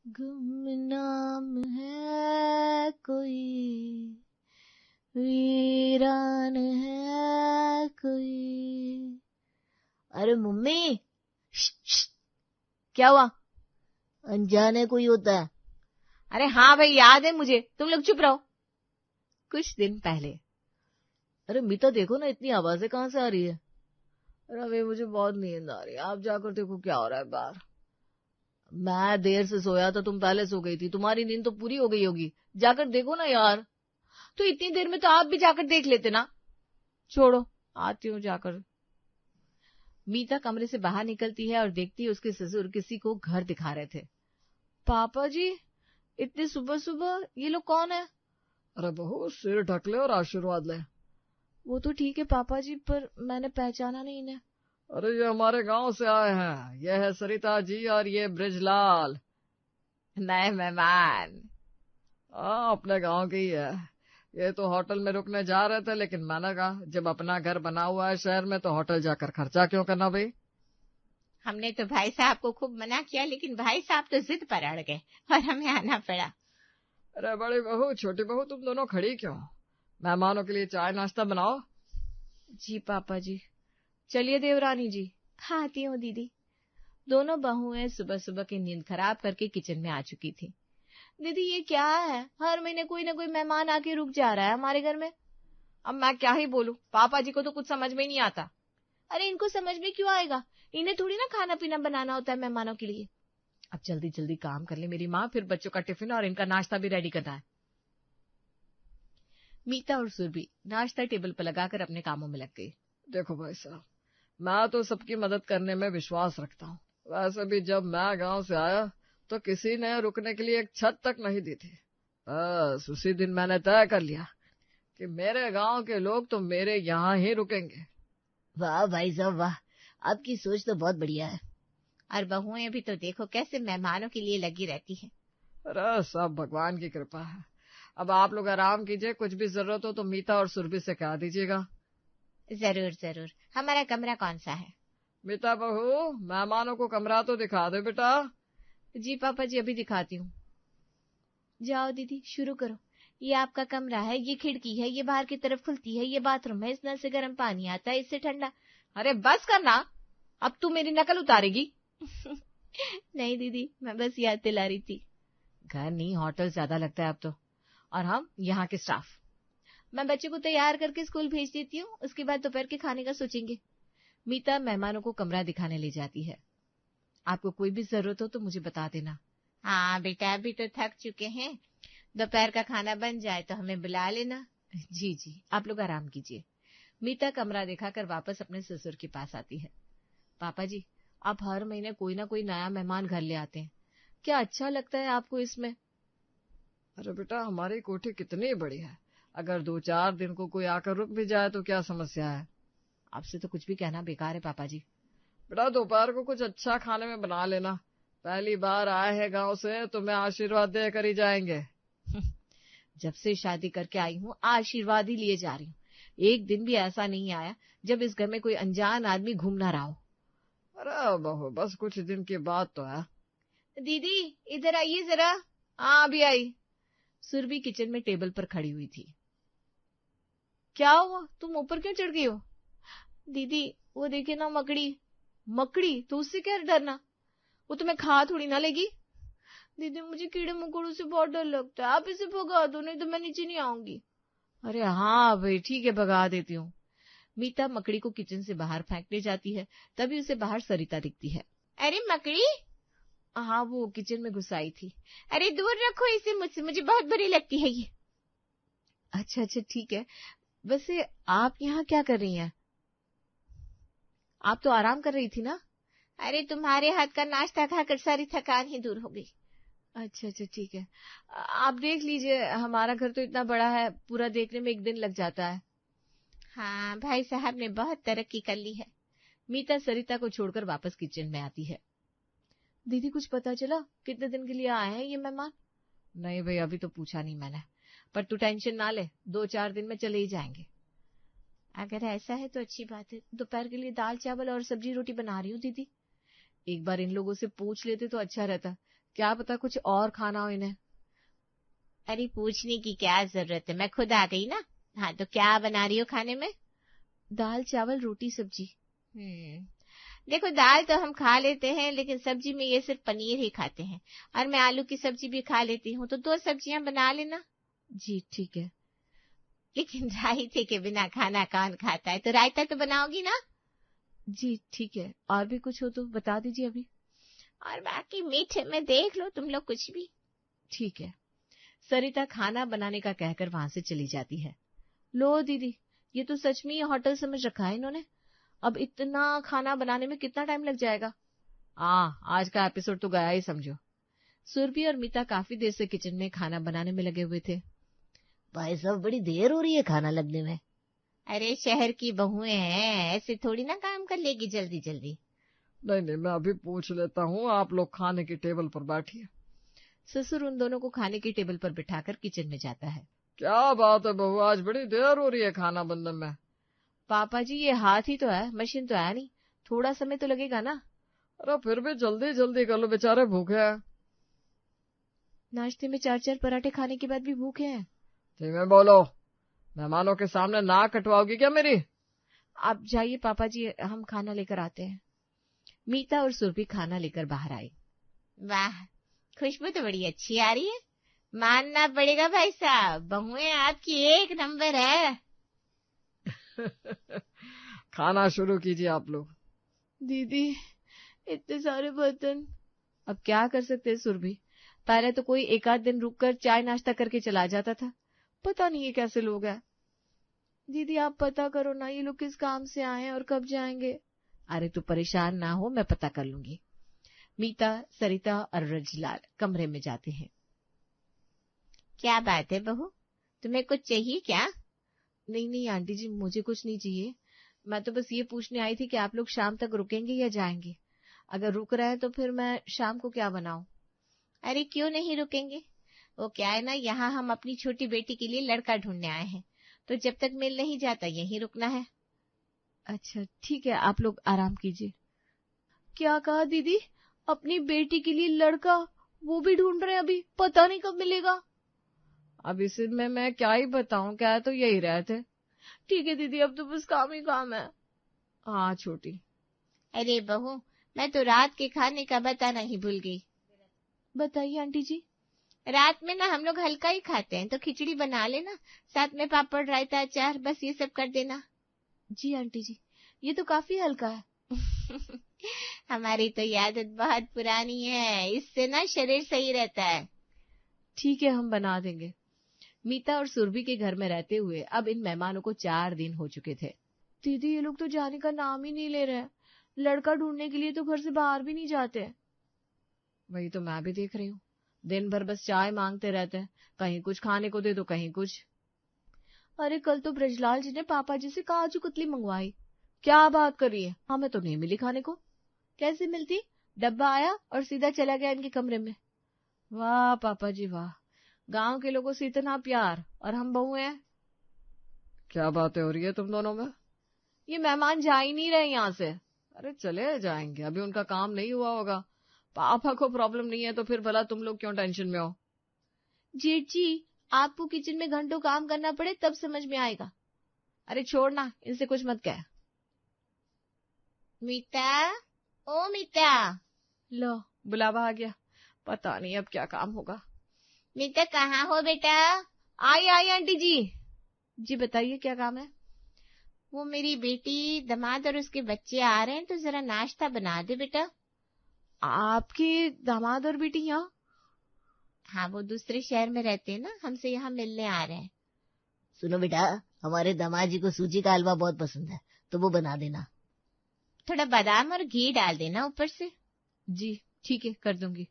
गुमनाम है कोई, वीरान है कोई। अरे मम्मी, क्या हुआ? अनजाने कोई होता है। अरे हाँ भाई, याद है मुझे, तुम लोग चुप रहो। कुछ दिन पहले। अरे मीता देखो ना, इतनी आवाजें कहाँ से आ रही है? अरे भाई मुझे बहुत नींद आ रही है, आप जाकर देखो क्या हो रहा है बाहर। मैं देर से सोया था, तुम पहले सो गई थी, तुम्हारी नींद तो पूरी हो गई होगी, जाकर देखो ना यार। तो इतनी देर में तो आप भी जाकर देख लेते ना। छोड़ो, आती हूँ जाकर। मीता कमरे से बाहर निकलती है और देखती है उसके ससुर किसी को घर दिखा रहे थे। पापा जी, इतनी सुबह सुबह ये लोग कौन है? अरे बहू, सिर ढक ले और आशीर्वाद ले। वो तो ठीक है पापा जी, पर मैंने पहचाना नहीं इन्हें। अरे ये हमारे गांव से आए हैं, ये है सरिता जी और ये ब्रिजलाल, नए मेहमान। अपने गांव के ही है। ये तो होटल में रुकने जा रहे थे, लेकिन मैंने कहा जब अपना घर बना हुआ है शहर में तो होटल जाकर खर्चा क्यों करना भाई। हमने तो भाई साहब को खूब मना किया, लेकिन भाई साहब तो जिद पर अड़ गए और हमें आना पड़ा। अरे बड़ी बहू, छोटी बहू, तुम दोनों खड़ी क्यों? मेहमानों के लिए चाय नाश्ता बनाओ। जी पापा जी। चलिए देवरानी जी। हाँ आती हूँ दीदी। दोनों बहुएं सुबह सुबह की नींद खराब करके किचन में आ चुकी थी। दीदी ये क्या है, हर महीने कोई ना कोई मेहमान आके रुक जा रहा है हमारे घर में। अब मैं क्या ही बोलूं, पापा जी को तो कुछ समझ में नहीं आता। अरे इनको समझ में क्यों आएगा, इन्हें थोड़ी ना खाना पीना बनाना होता है मेहमानों के लिए। अब जल्दी जल्दी काम कर ले मेरी माँ, फिर बच्चों का टिफिन और इनका नाश्ता भी रेडी करना है। मीता और सुरभि नाश्ता टेबल पर लगाकर अपने कामों में लग गई। देखो भाई साहब, मैं तो सबकी मदद करने में विश्वास रखता हूँ। वैसे भी जब मैं गांव से आया तो किसी ने रुकने के लिए एक छत तक नहीं दी थी। बस उसी दिन मैंने तय कर लिया कि मेरे गांव के लोग तो मेरे यहाँ ही रुकेंगे। वाह भाई साहब वाह, आपकी सोच तो बहुत बढ़िया है। और बहुएं भी तो देखो कैसे मेहमानों के लिए लगी रहती है। अरे सब भगवान की कृपा है। अब आप लोग आराम कीजिए, कुछ भी जरूरत हो तो मीता और सुरभि से कह दीजिएगा। जरूर जरूर। हमारा कमरा कौन सा है? मीता बहू, मेहमानों को कमरा तो दिखा दे बेटा। जी पापा जी, अभी दिखाती हूँ। जाओ दीदी, शुरू करो। ये आपका कमरा है, ये खिड़की है, ये बाहर की तरफ खुलती है, ये बाथरूम है, इस नल से गर्म पानी आता है, इससे ठंडा। अरे बस करना, अब तू मेरी नकल उतारेगी। नहीं दीदी, मैं बस याद दिला रही थी। घर नहीं होटल ज्यादा लगता है अब तो। और हम यहाँ के स्टाफ। मैं बच्चे को तैयार करके स्कूल भेज देती हूँ, उसके बाद दोपहर के खाने का सोचेंगे। मीता मेहमानों को कमरा दिखाने ले जाती है। आपको कोई भी जरूरत हो तो मुझे बता देना। हाँ बेटा, अभी तो थक चुके हैं, दोपहर का खाना बन जाए तो हमें बुला लेना। जी जी, आप लोग आराम कीजिए। मीता कमरा दिखाकर वापस अपने ससुर के पास आती है। पापा जी, आप हर महीने कोई ना कोई नया मेहमान घर ले आते हैं, क्या अच्छा लगता है आपको इसमें? अरे बेटा, हमारी कोठी कितनी बड़ी है, अगर 2-4 दिन को कोई आकर रुक भी जाए तो क्या समस्या है? आपसे तो कुछ भी कहना बेकार है पापा जी। बेटा दोपहर को कुछ अच्छा खाने में बना लेना, पहली बार आए हैं गांव से, तुम्हें आशीर्वाद देकर ही जाएंगे। जब से शादी करके आई हूँ आशीर्वाद ही लिए जा रही हूँ, एक दिन भी ऐसा नहीं आया जब इस घर में कोई अनजान आदमी घूम ना रहा हो। अरे बहू, बस कुछ दिन की बात तो है। दीदी इधर आइए जरा। हाँ अभी आई। सुरभि किचन में टेबल पर खड़ी हुई थी। क्या हुआ, तुम ऊपर क्यों चढ़ गई हो? दीदी वो देखे ना मकड़ी। मकड़ी तो उससे क्या डरना, वो तुम्हें खा थोड़ी ना लेगी। दीदी मुझे कीड़े मकोड़ों से बहुत डर लगता है, आप इसे भगा दो, नहीं तो मैं नीचे नहीं आऊंगी। अरे हाँ भाई ठीक है, भगा देती हूँ। मीता मकड़ी को किचन से बाहर फेंकने जाती है, तभी उसे बाहर सरिता दिखती है। अरे मकड़ी। हाँ वो किचन में घुस आई थी। अरे दूर रखो इसे मुझसे, मुझे बहुत बुरी लगती है ये। अच्छा अच्छा ठीक है, वैसे आप यहाँ क्या कर रही हैं? आप तो आराम कर रही थी ना। अरे तुम्हारे हाथ का नाश्ता खाकर सारी थकान ही दूर हो गई। अच्छा अच्छा ठीक है, आप देख लीजिए, हमारा घर तो इतना बड़ा है, पूरा देखने में एक दिन लग जाता है। हाँ भाई साहब ने बहुत तरक्की कर ली है। मीता सरिता को छोड़कर वापस किचन में आती है। दीदी कुछ पता चला कितने दिन के लिए आए हैं ये मेहमान? नहीं भाई, अभी तो पूछा नहीं मैंने, पर तू टेंशन ना ले, 2-4 दिन में चले ही जाएंगे। अगर ऐसा है तो अच्छी बात है, दोपहर के लिए दाल चावल और सब्जी रोटी बना रही हूँ दीदी। एक बार इन लोगों से पूछ लेते तो अच्छा रहता, क्या पता कुछ और खाना हो इन्हें। अरे पूछने की क्या जरूरत है, मैं खुद आ गई ना। हाँ तो क्या बना रही हो खाने में? दाल चावल रोटी सब्जी। देखो दाल तो हम खा लेते हैं, लेकिन सब्जी में ये सिर्फ पनीर ही खाते हैं, और मैं आलू की सब्जी भी खा लेती हूँ, तो 2 सब्जियां बना लेना। जी ठीक है। लेकिन रायते के बिना खाना कौन खाता है, तो रायता तो बनाओगी ना? जी ठीक है, और भी कुछ हो तो बता दीजिए अभी। और बाकी मीठे में देख लो तुम लोग कुछ भी। ठीक है। सरिता खाना बनाने का कहकर वहां से चली जाती है। लो दीदी, ये तो सच में ये होटल समझ रखा है इन्होंने। अब इतना खाना बनाने में कितना टाइम लग जाएगा। आज का एपिसोड तो गया ही समझो। सुरभि और मीता काफी देर से किचन में खाना बनाने में लगे हुए थे। भाई साहब बड़ी देर हो रही है खाना लगने में। अरे शहर की बहुएं हैं, ऐसे थोड़ी ना काम कर लेगी जल्दी जल्दी। नहीं, मैं अभी पूछ लेता हूँ, आप लोग खाने की टेबल पर बैठिए। ससुर उन दोनों को खाने की टेबल पर बिठाकर किचन में जाता है। क्या बात है बहू, आज बड़ी देर हो रही है खाना बनने में। पापा जी ये हाथ ही तो है, मशीन तो है नहीं, थोड़ा समय तो लगेगा ना। अरे फिर भी जल्दी जल्दी कर लो, बेचारे भूखे हैं। नाश्ते में 4-4 पराठे खाने के बाद भी भूखे हैं। धीमे बोलो, मेहमानों के सामने नाक कटवाओगी क्या मेरी। आप जाइए पापा जी, हम खाना लेकर आते हैं। मीता और सुरभि खाना लेकर बाहर आई। वाह, खुशबू तो बड़ी अच्छी आ रही है, मानना पड़ेगा भाई साहब, बहुएं आपकी 1 नंबर है। खाना शुरू कीजिए आप लोग। दीदी इतने सारे बर्तन। अब क्या कर सकते हैं सुरभि, पहले तो कोई 1 आध दिन रुककर चाय नाश्ता करके चला जाता था, पता नहीं ये कैसे लोग हैं। दीदी आप पता करो ना, ये लोग किस काम से आए हैं और कब जाएंगे। अरे तू परेशान ना हो, मैं पता कर लूंगी। मीता, सरिता और रजलाल कमरे में जाते हैं। क्या बात है बहू, तुम्हें कुछ चाहिए क्या? नहीं आंटी जी, मुझे कुछ नहीं चाहिए। मैं तो बस ये पूछने आई थी कि आप लोग शाम तक रुकेंगे या जाएंगे। अगर रुक रहे हैं तो फिर मैं शाम को क्या बनाऊं। अरे क्यों नहीं रुकेंगे, वो क्या है ना, यहाँ हम अपनी छोटी बेटी के लिए लड़का ढूंढने आए हैं, तो जब तक मिल नहीं जाता यहीं रुकना है। अच्छा ठीक है, आप लोग आराम कीजिए। क्या कहा दीदी, अपनी बेटी के लिए लड़का, वो भी ढूंढ रहे हैं अभी, पता नहीं कब मिलेगा। अब इसमें मैं क्या ही बताऊं, क्या तो यही रहे थे। ठीक है दीदी, अब तो बस काम ही काम है। हाँ छोटी। अरे बहू, मैं तो रात के खाने का बताना ही भूल गई। बताइए आंटी जी। रात में ना हम लोग हल्का ही खाते हैं, तो खिचड़ी बना लेना, साथ में पापड़ रायता अचार, बस ये सब कर देना। जी आंटी जी, ये तो काफी हल्का है। हमारी तो ये आदत बहुत पुरानी है, इससे ना शरीर सही रहता है। ठीक है, हम बना देंगे। मीता और सुरभि के घर में रहते हुए अब इन मेहमानों को 4 दिन हो चुके थे। दीदी ये लोग तो जाने का नाम ही नहीं ले रहे, लड़का ढूंढने के लिए तो घर से बाहर भी नहीं जाते। वही तो मैं भी देख रही हूँ, दिन भर बस चाय मांगते रहते हैं, कहीं कुछ खाने को दे दो कहीं कुछ। अरे कल तो ब्रजलाल जी ने पापा जी से काजू कतली मंगवाई। क्या बात कर रही है, हमें तो नहीं मिली खाने को। कैसे मिलती, डब्बा आया और सीधा चला गया इनके कमरे में। वाह पापा जी वाह, गांव के लोगों से इतना प्यार और हम बहू हैं। क्या बातें हो रही है तुम दोनों में, ये मेहमान जा ही नहीं रहे यहाँ से। अरे चले जाएंगे, अभी उनका काम नहीं हुआ होगा। पापा को प्रॉब्लम नहीं है तो फिर भला तुम लोग क्यों टेंशन में हो। जेठ जी, आपको किचन में घंटों काम करना पड़े तब समझ में आएगा। अरे छोड़ना, इनसे कुछ मत कह। मीता, ओ मीता। लो बुलावा आ गया, पता नहीं अब क्या काम होगा। मीता कहाँ हो बेटा? आई आंटी जी। जी बताइए क्या काम है। वो मेरी बेटी, दामाद और उसके बच्चे आ रहे हैं, तो जरा नाश्ता बना दे बेटा। आपके दामाद और बेटी यहाँ? हाँ, वो दूसरे शहर में रहते हैं ना, हमसे यहाँ मिलने आ रहे हैं। सुनो बेटा, हमारे दामाद जी को सूजी का हलवा बहुत पसंद है, तो वो बना देना। थोड़ा बादाम और घी डाल देना ऊपर से। जी ठीक है, कर दूंगी।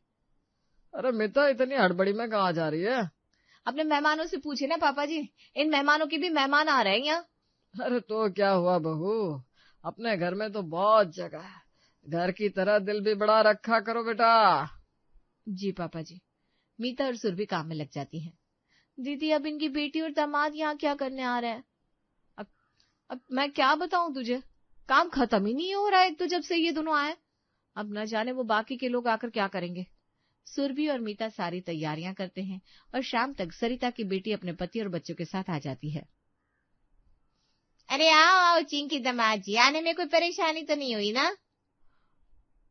अरे मीता इतनी हड़बड़ी में कहाँ जा रही है। अपने मेहमानों से पूछे ना पापा जी, इन मेहमानों के भी मेहमान आ रहे हैं यहाँ। अरे तो क्या हुआ बहू, अपने घर में तो बहुत जगह है, घर की तरह दिल भी बड़ा रखा करो बेटा। जी पापा जी। मीता और सुरभि काम में लग जाती हैं। दीदी अब इनकी बेटी और दामाद यहाँ क्या करने आ रहे हैं। अब मैं क्या बताऊं तुझे, काम खत्म ही नहीं हो रहा है तो जब से ये दोनों आए। अब न जाने वो बाकी के लोग आकर क्या करेंगे। सुरभि और मीता सारी तैयारियां करते हैं और शाम तक सरिता की बेटी अपने पति और बच्चों के साथ आ जाती है। अरे आओ आओ चिंकी दामाद जी, आने में कोई परेशानी तो नहीं हुई ना?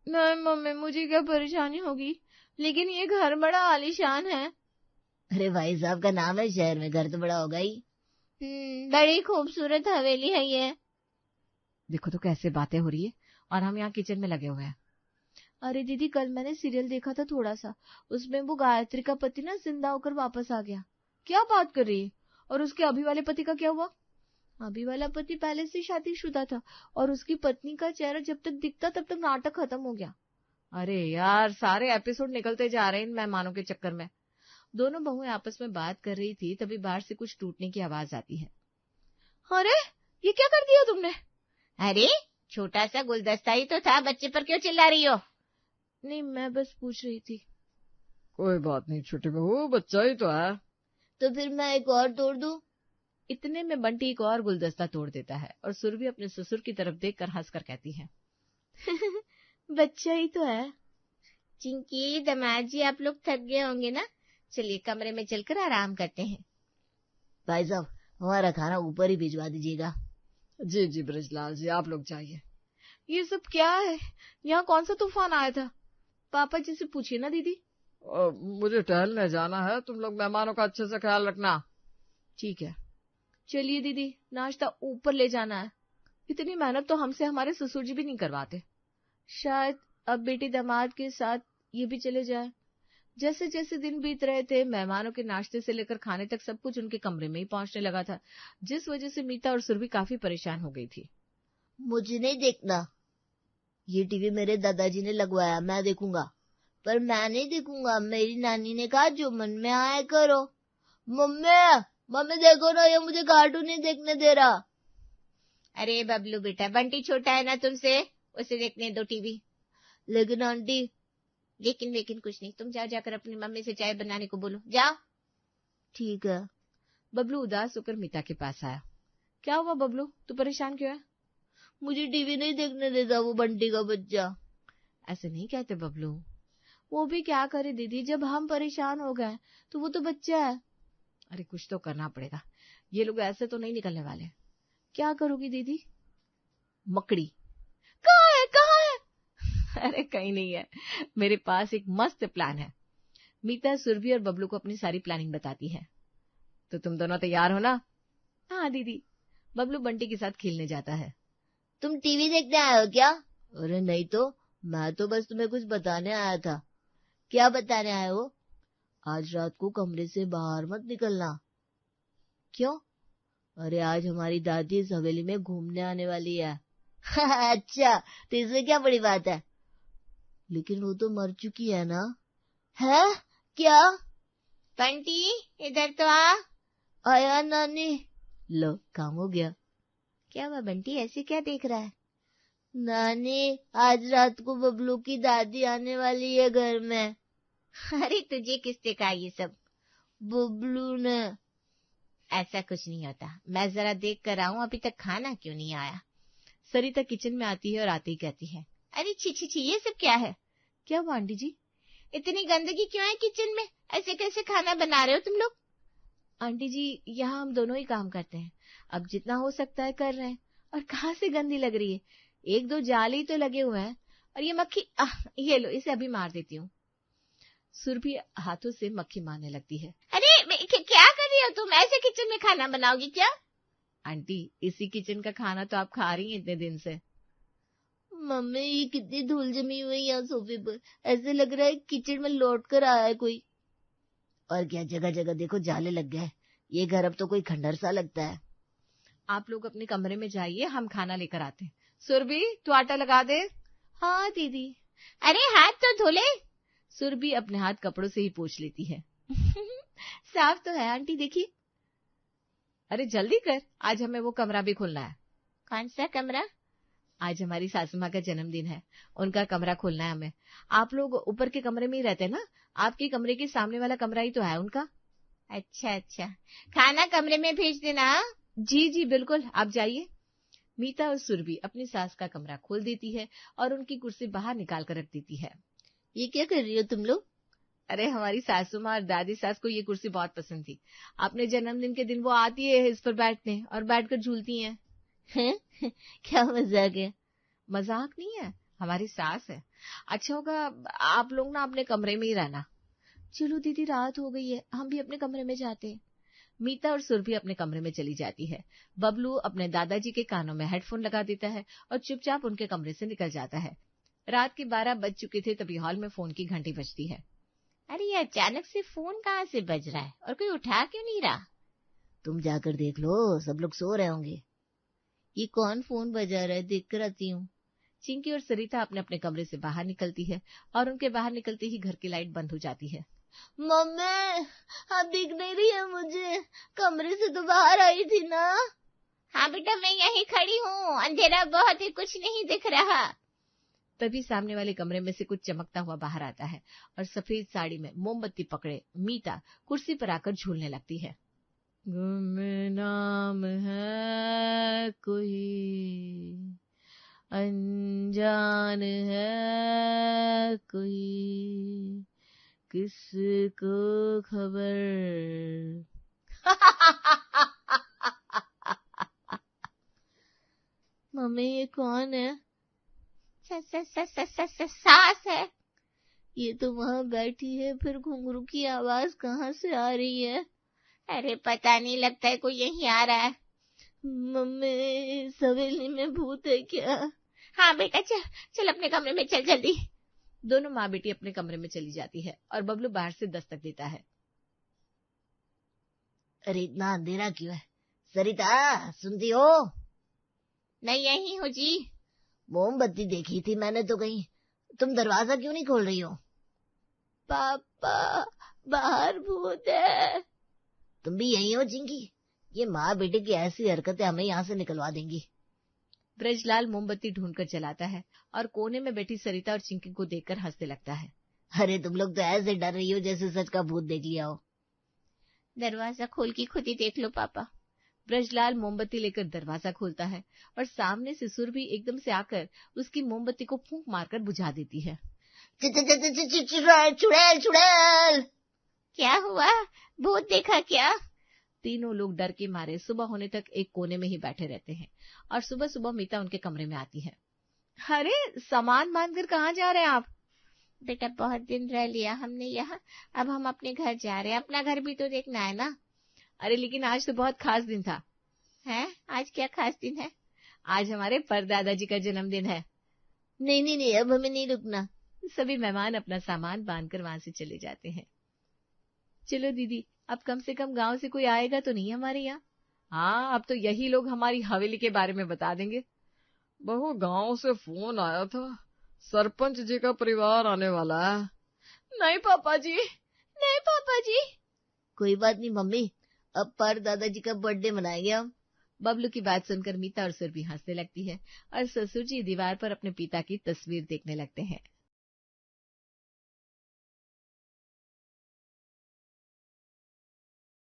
नहीं मम्मी, मुझे क्या परेशानी होगी, लेकिन ये घर बड़ा आलीशान है। अरे भाई साहब का नाम है शहर में, घर तो बड़ा होगा ही। बड़ी खूबसूरत हवेली है ये। देखो तो कैसे बातें हो रही है और हम यहाँ किचन में लगे हुए हैं। अरे दीदी, कल मैंने सीरियल देखा था थोड़ा सा, उसमें वो गायत्री का पति ना जिंदा होकर वापस आ गया। क्या बात कर रही है? और उसके अभी वाले पति का क्या हुआ? अभी वाला पति पहले से शादीशुदा था और उसकी पत्नी का चेहरा जब तक दिखता तब तक नाटक खत्म हो गया। अरे यार, सारे एपिसोड निकलते जा रहे हैं इन मेहमानों के चक्कर में। दोनों बहुएं आपस में बात कर रही थी, तभी बाहर से कुछ टूटने की आवाज आती है। अरे ये क्या कर दिया तुमने? अरे छोटा सा गुलदस्ता ही तो था, बच्चे पर क्यों चिल्ला रही हो? नहीं, मैं बस पूछ रही थी। कोई बात नहीं छोटी बहू, बच्चा ही तो है। तो फिर मैं एक और तोड़ दूं? इतने में बंटी एक और गुलदस्ता तोड़ देता है और सुरभि अपने ससुर की तरफ देखकर हंसकर कहती है बच्चा ही तो है। चिंकी दामाद जी, आप लोग थक गए होंगे ना, चलिए कमरे में चलकर आराम करते हैं। भाई साहब, हमारा खाना ऊपर ही भिजवा दीजिएगा। जी जी ब्रजलाल जी, आप लोग जाइए। ये सब क्या है? यहाँ कौन सा तूफान आया था? पापा जी से पूछिए ना दीदी। मुझे टहलने जाना है, तुम लोग मेहमानों का अच्छे से ख्याल रखना। ठीक है, चलिए दीदी, नाश्ता ऊपर ले जाना है। इतनी मेहनत तो हमसे हमारे ससुर जी भी नहीं करवाते। शायद अब बेटी दामाद के साथ ये भी चले जाए। जैसे जैसे दिन बीत रहे थे, मेहमानों के नाश्ते से लेकर खाने तक सब कुछ उनके कमरे में ही पहुंचने लगा था, जिस वजह से मीता और सुरभि काफी परेशान हो गई थी। मुझे नहीं देखना, ये टीवी मेरे दादाजी ने लगवाया, मैं देखूंगा। पर मैं नहीं देखूंगा, मेरी नानी ने कहा जो मन में आया करो। मम्मी देखो ना, ये मुझे कार्टून नहीं देखने दे रहा। अरे बबलू बेटा, बंटी छोटा है ना तुमसे, उसे देखने दो टीवी। लेकिन आंटी। लेकिन कुछ नहीं, तुम जाकर अपनी मम्मी से चाय बनाने को बोलो, जाओ। ठीक है। बबलू उदास होकर मीता के पास आया। क्या हुआ बबलू, तू परेशान क्यों है? मुझे टीवी नहीं देखने देता वो बंटी का बच्चा। ऐसे नहीं कहते बबलू, वो भी क्या करे दीदी, जब हम परेशान हो गए तो वो तो बच्चा है। अरे कुछ तो करना पड़ेगा, ये लोग ऐसे तो नहीं निकलने वाले। क्या करोगी दीदी? मकड़ी कहाँ है? अरे कहीं नहीं है, मेरे पास एक मस्त प्लान है। मीता सुरभि और बबलू को अपनी सारी प्लानिंग बताती है। तो तुम दोनों तैयार हो ना? हाँ दीदी। बबलू बंटी के साथ खेलने जाता है। तुम टीवी देखने आए हो क्या? अरे नहीं तो, मैं तो बस तुम्हें कुछ बताने आया था। क्या बताने आए हो? आज रात को कमरे से बाहर मत निकलना। क्यों? अरे आज हमारी दादी इस हवेली में घूमने आने वाली है। अच्छा, तो इसमें क्या बड़ी बात है? लेकिन वो तो मर चुकी है ना। है क्या? बंटी इधर तो आ। आया नानी। लो, काम हो गया। क्या हुआ बंटी, ऐसे क्या देख रहा है? नानी, आज रात को बबलू की दादी आने वाली है घर में। अरे तुझे किसने कहा ये सब? बबलू ने। ऐसा कुछ नहीं होता, मैं जरा देख कर आऊं, अभी तक खाना क्यों नहीं आया? सरिता किचन में आती है और आती ही कहती है, अरे छी, ये सब क्या है? क्या हुआ आंटी जी, इतनी गंदगी क्यों है किचन में? ऐसे कैसे खाना बना रहे हो तुम लोग? आंटी जी, यहाँ हम दोनों ही काम करते हैं, अब जितना हो सकता है कर रहे हैं। और कहाँ से गंदी लग रही है, एक दो जाल ही तो लगे हुए हैं। और ये मक्खी, ये लो, इसे अभी मार देती हूँ। सुरभि हाथों से मक्खी मारने लगती है। अरे क्या कर रही हो तुम, ऐसे किचन में खाना बनाओगी क्या? आंटी, इसी किचन का खाना तो आप खा रही हैं इतने दिन से। मम्मी, ये कितनी धूल जमी हुई है यहाँ सोफे पर, ऐसे लग रहा है किचन में लौट कर आया है कोई। और क्या, जगह जगह देखो जाले लग गए, ये घर अब तो कोई खंडर सा लगता है। आप लोग अपने कमरे में जाइए, हम खाना लेकर आते हैं। सुरभि, तू आटा लगा दे। हाँ दीदी। अरे हाथ तो धो ले। सुरभि अपने हाथ कपड़ों से ही पोंछ लेती है। साफ तो है आंटी, देखिए। अरे जल्दी कर, आज हमें वो कमरा भी खोलना है। कौन सा कमरा? आज हमारी सासू माँ का जन्मदिन है, उनका कमरा खोलना है हमें। आप लोग ऊपर के कमरे में ही रहते हैं ना, आपके कमरे के सामने वाला कमरा ही तो है उनका। अच्छा, खाना कमरे में भेज देना। जी बिल्कुल, आप जाइए। मीता और सुरभि अपनी सास का कमरा खोल देती है और उनकी कुर्सी बाहर निकाल कर रख देती है। ये क्या कर रही हो तुम लोग? अरे हमारी सासू माँ और दादी सास को ये कुर्सी बहुत पसंद थी। अपने जन्मदिन के दिन वो आती है इस पर बैठने और बैठकर झूलती हैं। क्या मजाक है? मजाक नहीं है, हमारी सास है। अच्छा होगा आप लोग ना अपने कमरे में ही रहना। चलो दीदी, रात हो गई है, हम भी अपने कमरे में जाते हैं। मीता और सुरभि अपने कमरे में चली जाती है। बबलू अपने दादाजी के कानों में हेडफोन लगा देता है और चुपचाप उनके कमरे से निकल जाता है। रात के 12 बज चुके थे तभी हॉल में फोन की घंटी बजती है। अरे ये अचानक से फोन कहाँ से बज रहा है और कोई उठा क्यों नहीं रहा? तुम जाकर देख लो, सब लोग सो रहे होंगे। ये कौन फोन बजा रहा है, देख कर आती हूँ। चिंकी और सरिता अपने अपने कमरे से बाहर निकलती है और उनके बाहर निकलते ही घर की लाइट बंद हो जाती है। मम्मी, आप दिख नहीं रही है मुझे, कमरे से तो बाहर आई थी ना। हाँ बेटा, मैं यहीं खड़ी हूँ, अंधेरा बहुत है, कुछ नहीं दिख रहा। तभी सामने वाले कमरे में से कुछ चमकता हुआ बाहर आता है और सफेद साड़ी में मोमबत्ती पकड़े मीता कुर्सी पर आकर झूलने लगती है। गुमनाम है कोई, अनजान है कोई, किसको खबर। मम्मी ये कौन है? सास है। ये तो वहां बैठी है, फिर घुंघरू की आवाज कहाँ से आ रही है? अरे पता नहीं, लगता है कोई यहीं आ रहा है। मम्मी, सवेली में भूत है क्या? हाँ बेटा, चल अपने कमरे में चल जल्दी। दोनों माँ बेटी अपने कमरे में चली जाती है और बबलू बाहर से दस्तक देता है। अरे इतना अंधेरा क्यों है? सरिता, सुनती हो? मैं यहीं हूँ जी। मोमबत्ती देखी थी मैंने तो कहीं, तुम दरवाजा क्यों नहीं खोल रही हो? पापा, बाहर भूत है। तुम भी यहीं हो चिंकी? ये माँ बेटे की ऐसी हरकतें हमें यहाँ से निकलवा देंगी। ब्रजलाल मोमबत्ती ढूंढकर चलाता है और कोने में बैठी सरिता और चिंकी को देखकर हंसने लगता है। अरे तुम लोग तो ऐसे डर रही हो जैसे सच का भूत देख लिया हो। दरवाजा खोल के खुद ही देख लो पापा। ब्रजलाल मोमबत्ती लेकर दरवाजा खोलता है और सामने से सुरभि एकदम से आकर उसकी मोमबत्ती को फूंक मारकर बुझा देती है। चुड़ैल चुड़ैल। क्या हुआ, भूत देखा क्या? तीनों लोग डर के मारे सुबह होने तक एक कोने में ही बैठे रहते हैं और सुबह सुबह मीता उनके कमरे में आती है। अरे सामान बांधकर कहाँ जा रहे हैं आप? बेटा बहुत दिन रह लिया हमने यहाँ, अब हम अपने घर जा रहे हैं, अपना घर भी तो देखना है ना। अरे लेकिन आज तो बहुत खास दिन था। है? आज क्या खास दिन है? आज हमारे परदादाजी का जन्मदिन है। नहीं, अब हमें नहीं रुकना। सभी मेहमान अपना सामान बांधकर वहां से चले जाते हैं। चलो दीदी, अब कम से कम गांव से कोई आएगा तो नहीं हमारे यहाँ? हाँ, अब तो यही लोग हमारी हवेली के बारे में बता देंगे। बहू, गांव से फोन आया था, सरपंच जी का परिवार आने वाला है। नहीं पापा जी, नहीं पापा जी। कोई बात नहीं मम्मी, अब पर दादाजी का बर्थडे मनाएंगे हम। बबलू की बात सुनकर मीता और सुरभि हंसने लगती है और ससुर जी दीवार पर अपने पिता की तस्वीर देखने लगते हैं।